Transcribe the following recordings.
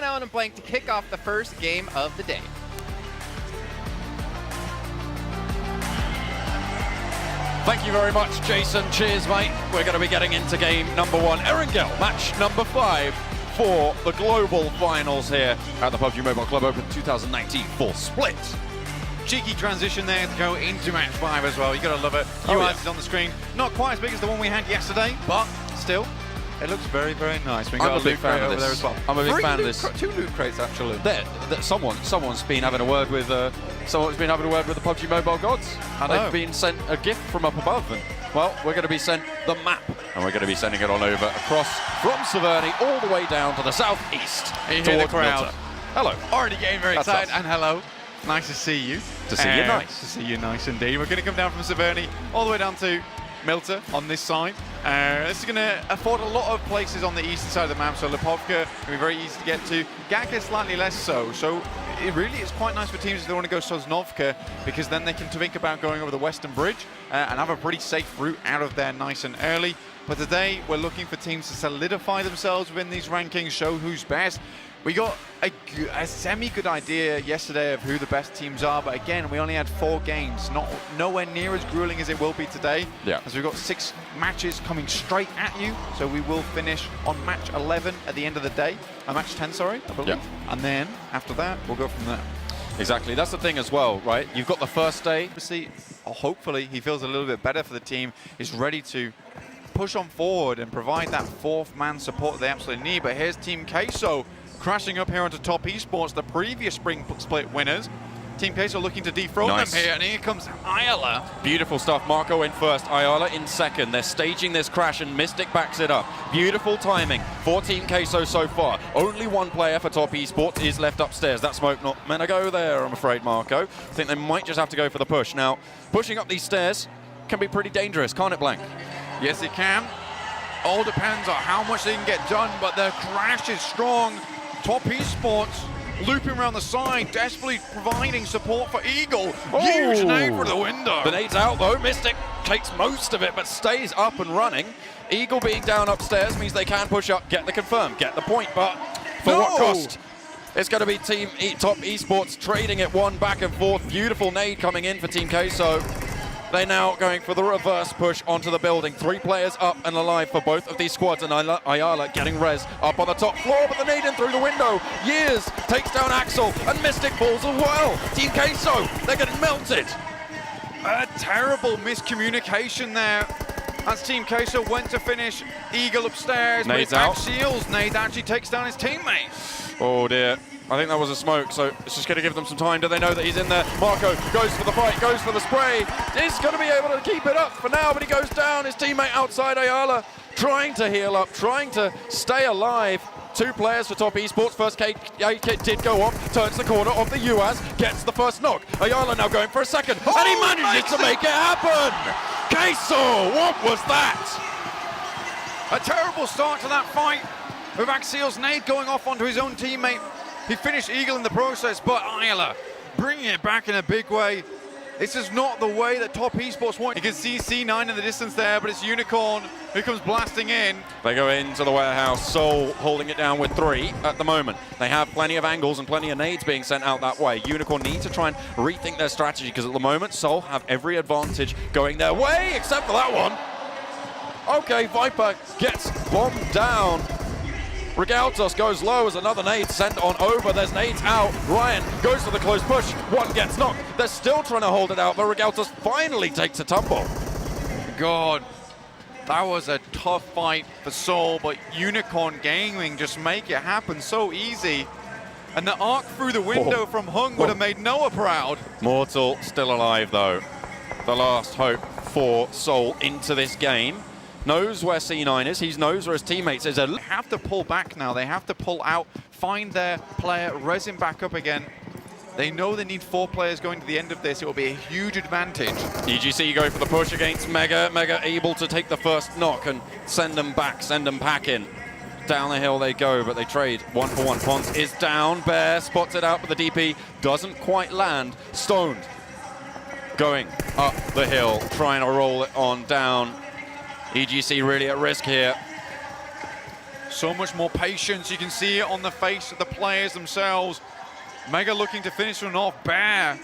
Allen and Blank to kick off the first game of the day. Thank you very much, Jason. Cheers, mate. We're going to be getting into game number 1. Erangel, match number 5 for the global finals here at the PUBG Mobile Club Open 2019 full split. Cheeky transition there to go into match 5 as well. You gotta love it. US is on the screen. Not quite as big as the one we had yesterday, but still, it looks very, very nice. We got I'm a big fan of this. there as well. I'm a big fan of this. 2 loot crates actually. Someone's been having a word with the PUBG Mobile gods. I know. They've been sent a gift from up above, and well, we're going to be sent the map, and we're going to be sending it on over across from Severny all the way down to the southeast. You hear the crowd. Milton. Hello. Already getting very That's excited, us. and hello. Nice to see you. To see you nice. To see you nice indeed. We're going to come down from Severny all the way down to Milton on this side. This is going to afford a lot of places on the eastern side of the map, so Lipovka going to be very easy to get to. Gaka slightly less so, so it really is quite nice for teams if they want to go Sosnovka, because then they can think about going over the western bridge and have a pretty safe route out of there nice and early. But today we're looking for teams to solidify themselves within these rankings, show who's best. We got a semi-good idea yesterday of who the best teams are, but again, we only had 4 games, nowhere near as grueling as it will be today. Yeah. As we've got 6 matches coming straight at you, so we will finish on match 11 at the end of the day. Match 10, sorry, I believe. Yeah. And then after that, we'll go from there. Exactly. That's the thing as well, right? You've got the first day. Obviously, hopefully, he feels a little bit better for the team. Is ready to push on forward and provide that 4th man support they absolutely need. But here's Team Queso crashing up here onto Top Esports, the previous spring split winners. Team Queso looking to dethrone them here, and here comes Ayala. Beautiful stuff. Marco in first, Ayala in second. They're staging this crash, and Mystic backs it up. Beautiful timing for Team Queso so far. Only 1 player for Top Esports is left upstairs. That smoke not meant to go there, I'm afraid, Marco. I think they might just have to go for the push. Now, pushing up these stairs can be pretty dangerous, can't it, Blank? Yes, it can. All depends on how much they can get done, but the crash is strong. Top Esports looping around the side, desperately providing support for Eagle. Huge nade for the window. The nade's out though. Mystic takes most of it, but stays up and running. Eagle being down upstairs means they can push up, get the confirm, get the point, but for what cost? It's going to be Team Top Esports trading it 1 back and forth. Beautiful nade coming in for Team Queso. They're now going for the reverse push onto the building. 3 players up and alive for both of these squads, and Ayala getting res up on the top floor, but the nade in through the window. Years takes down Axel, and Mystic falls as well. Team Queso, they're getting melted. A terrible miscommunication there. As Team Queso went to finish Eagle upstairs, Nade's but out. Shields. Nade actually takes down his teammate. Oh dear. I think that was a smoke, so it's just going to give them some time. Do they know that he's in there? Marco goes for the fight, goes for the spray. He's going to be able to keep it up for now, but he goes down. His teammate outside, Ayala, trying to heal up, trying to stay alive. 2 players for Top Esports. First kit did go off, turns the corner of the UAS, gets the first knock. Ayala now going for a second, and he manages to make it happen. Queso, what was that? A terrible start to that fight, with Axial's nade going off onto his own teammate. He finished Eagle in the process, but Ayala bringing it back in a big way. This is not the way that Top Esports want. You can see C9 in the distance there, but it's Unicorn who comes blasting in. They go into the warehouse, Soul holding it down with 3 at the moment. They have plenty of angles and plenty of nades being sent out that way. Unicorn need to try and rethink their strategy, because at the moment, Soul have every advantage going their way, except for that one. Okay, Viper gets bombed down. Regaltos goes low as another nade sent on over. There's nades out. Ryan goes for the close push. 1 gets knocked. They're still trying to hold it out, but Regaltos finally takes a tumble. God, that was a tough fight for Soul, but Unicorn Gaming just make it happen so easy. And the arc through the window from Hung would have made Noah proud. Mortal still alive though. The last hope for Soul into this game. Knows where C9 is, he knows where his teammates is. They have to pull back now, they have to pull out, find their player, res him back up again. They know they need 4 players going to the end of this. It will be a huge advantage. EGC go for the push against Mega. Mega able to take the first knock and send them back, send them packing. Down the hill they go, but they trade 1 for 1. Ponce is down, Bear spots it out, but the DP doesn't quite land. Stoned going up the hill, trying to roll it on down. EGC really at risk here. so much more patience. You can see it on the face of the players themselves. Mega looking to finish one off. Bear.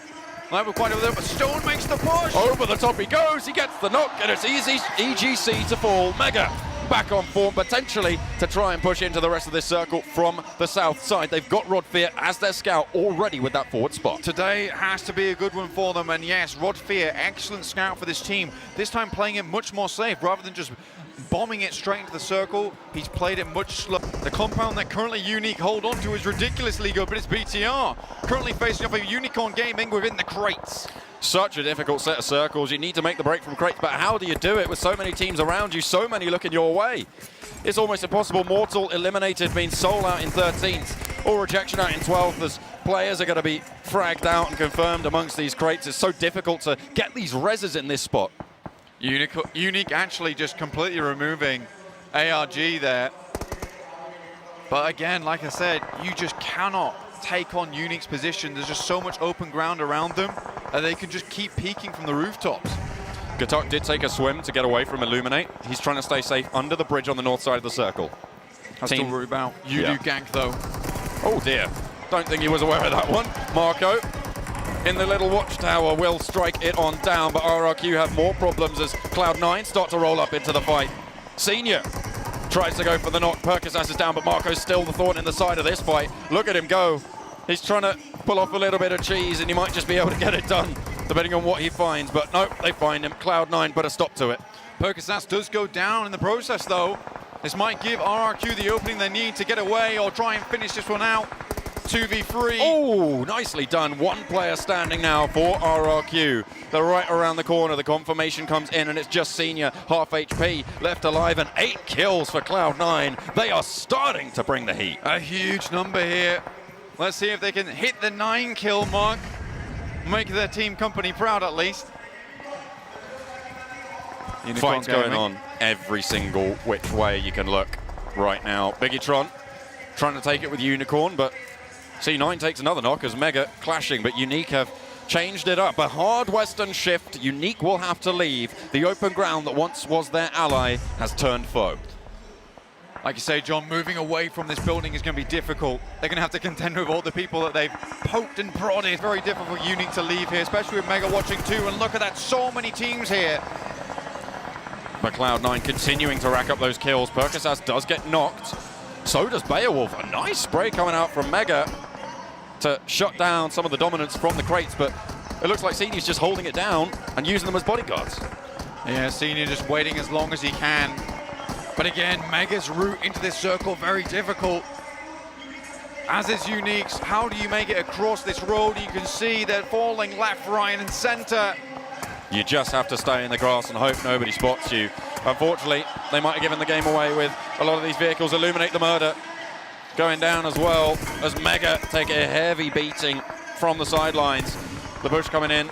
That was quite over there, but Stone makes the push. Over the top he goes. He gets the knock, and it's easy EGC to fall. Mega back on form, potentially to try and push into the rest of this circle from the south side. They've got Rodfear as their scout already with that forward spot. Today has to be a good one for them, and yes, Rodfear, excellent scout for this team. This time playing it much more safe rather than just bombing it straight into the circle. He's played it much slower. The compound that currently Unique hold on to is ridiculously good, but it's BTR currently facing off a Unicorn Gaming within the crates. Such a difficult set of circles. You need to make the break from crates, but how do you do it with so many teams around you, so many looking your way? It's almost impossible. Mortal eliminated means Soul out in 13th or Rejection out in 12th, as players are going to be fragged out and confirmed amongst these crates. It's so difficult to get these reses in this spot. Unique actually just completely removing ARG there. But again, like I said, you just cannot take on Unique's position. There's just so much open ground around them that they can just keep peeking from the rooftops. Gatok did take a swim to get away from Illuminate. He's trying to stay safe under the bridge on the north side of the circle. I still worry about Udu gank though. Oh dear. Don't think he was aware of that one. Marco in the little watchtower will strike it on down, but RRQ have more problems as Cloud9 start to roll up into the fight. Senior tries to go for the knock. Percocet is down, but Marco's still the thorn in the side of this fight. Look at him go. He's trying to pull off a little bit of cheese, and he might just be able to get it done, depending on what he finds. But no, they find him. Cloud9 put a stop to it. Percocet does go down in the process, though. This might give RRQ the opening they need to get away or try and finish this one out. 2v3. Oh, nicely done. One player standing now for RRQ. They're right around the corner. The confirmation comes in, and it's just Senior, half HP, left alive, and 8 kills for Cloud9. They are starting to bring the heat. A huge number here. Let's see if they can hit the 9-kill mark. Make their team company proud, at least. Fights going on every single which way you can look right now. Biggitron trying to take it with Unicorn, but C9 takes another knock as Mega clashing, but Unique have changed it up. A hard western shift. Unique will have to leave. The open ground that once was their ally has turned foe. Like you say, John, moving away from this building is going to be difficult. They're going to have to contend with all the people that they've poked and prodded. It's very difficult for Unique to leave here, especially with Mega watching too. And look at that, so many teams here. But Cloud9 continuing to rack up those kills. Percocet does get knocked. So does Beowulf. A nice spray coming out from Mega to shut down some of the dominance from the crates, but it looks like Senior's just holding it down and using them as bodyguards. Yeah, Senior just waiting as long as he can. But again, Mega's route into this circle, very difficult. As is Unique's, how do you make it across this road? You can see they're falling left, right, and center. You just have to stay in the grass and hope nobody spots you. Unfortunately, they might have given the game away with a lot of these vehicles. Illuminate the murder going down as well as Mega take a heavy beating from the sidelines. The bush coming in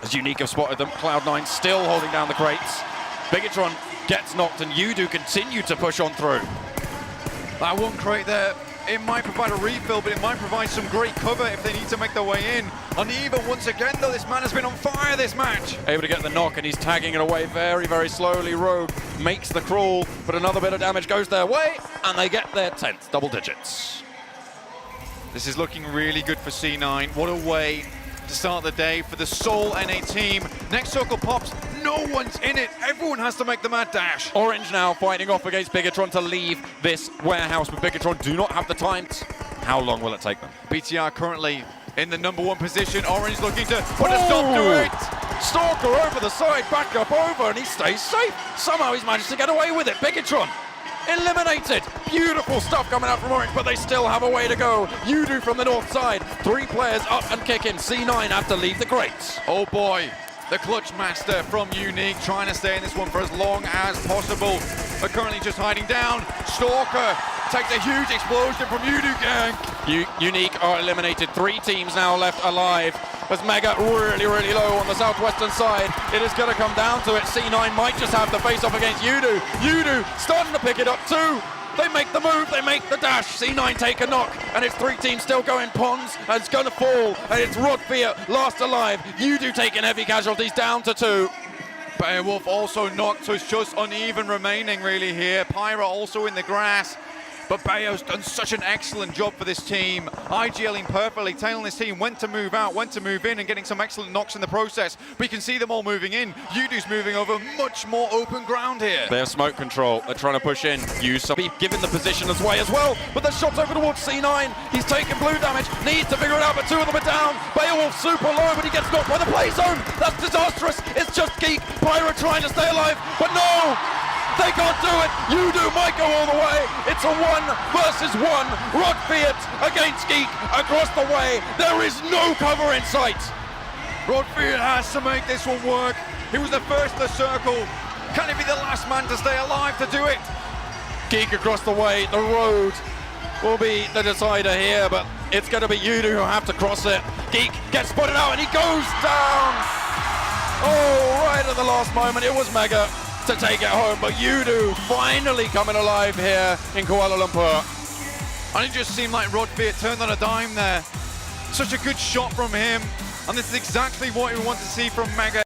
as Unique have spotted them. Cloud9 still holding down the crates. Biggitron gets knocked, and Udu continue to push on through. That one crate there, it might provide a refill, but it might provide some great cover if they need to make their way in. Uneven once again, though, this man has been on fire this match. Able to get the knock, and he's tagging it away very, very slowly. Rogue makes the crawl, but another bit of damage goes their way, and they get their 10th, double digits. This is looking really good for C9. What a way to start the day for the Seoul NA team. Next circle pops, no one's in it. Everyone has to make the mad dash. Orange now fighting off against Biggitron to leave this warehouse, but Biggitron do not have the time. How long will it take them? BTR currently in the #1 position. Orange looking to put a stop to it. Stalker over the side, back up over, and he stays safe. Somehow he's managed to get away with it. Biggitron eliminated. Beautiful stuff coming out from Orange, but they still have a way to go. Udu from the north side. 3 players up and kicking. C9 have to leave the crates. Oh boy, the clutch master from Unique trying to stay in this one for as long as possible, but currently just hiding down. Stalker takes a huge explosion from Udu gang. Unique are eliminated. 3 teams now left alive. As Mega really, really low on the southwestern side. It is going to come down to it. C9 might just have the face-off against Udu. Udu starting to pick it up too. They make the move, they make the dash. C9 take a knock, and it's 3 teams still going. Pons, and it's going to fall, and it's Rodfear last alive. Udu taking heavy casualties down to 2. Beowulf also knocked, so it's just uneven remaining really here. Pyra also in the grass. but Bayo's done such an excellent job for this team, IGLing perfectly, telling this team when to move out, when to move in, and getting some excellent knocks in the process. We can see them all moving in. Yudu's moving over much more open ground here. They have smoke control. They're trying to push in. Yusu be given the position as well, but the shot's over towards C9. He's taking blue damage. Needs to figure it out, but two of them are down. Beowulf super low, but he gets knocked by the play zone. That's disastrous. It's just Geek. Pyro trying to stay alive, but no! They can't do it. Yudu might go all the way. It's a 1 versus 1. Rod Fiat against Geek across the way. There is no cover in sight. Rod Fiat has to make this one work. He was the first in the circle. Can he be the last man to stay alive to do it? Geek across the way. The road will be the decider here, but it's going to be Yudu who have to cross it. Geek gets spotted out and he goes down. Oh, right at the last moment. It was Mega to take it home, but Yudu finally coming alive here in Kuala Lumpur. And it just seemed like Rod Fiat turned on a dime there. Such a good shot from him, and this is exactly what we want to see from Mega.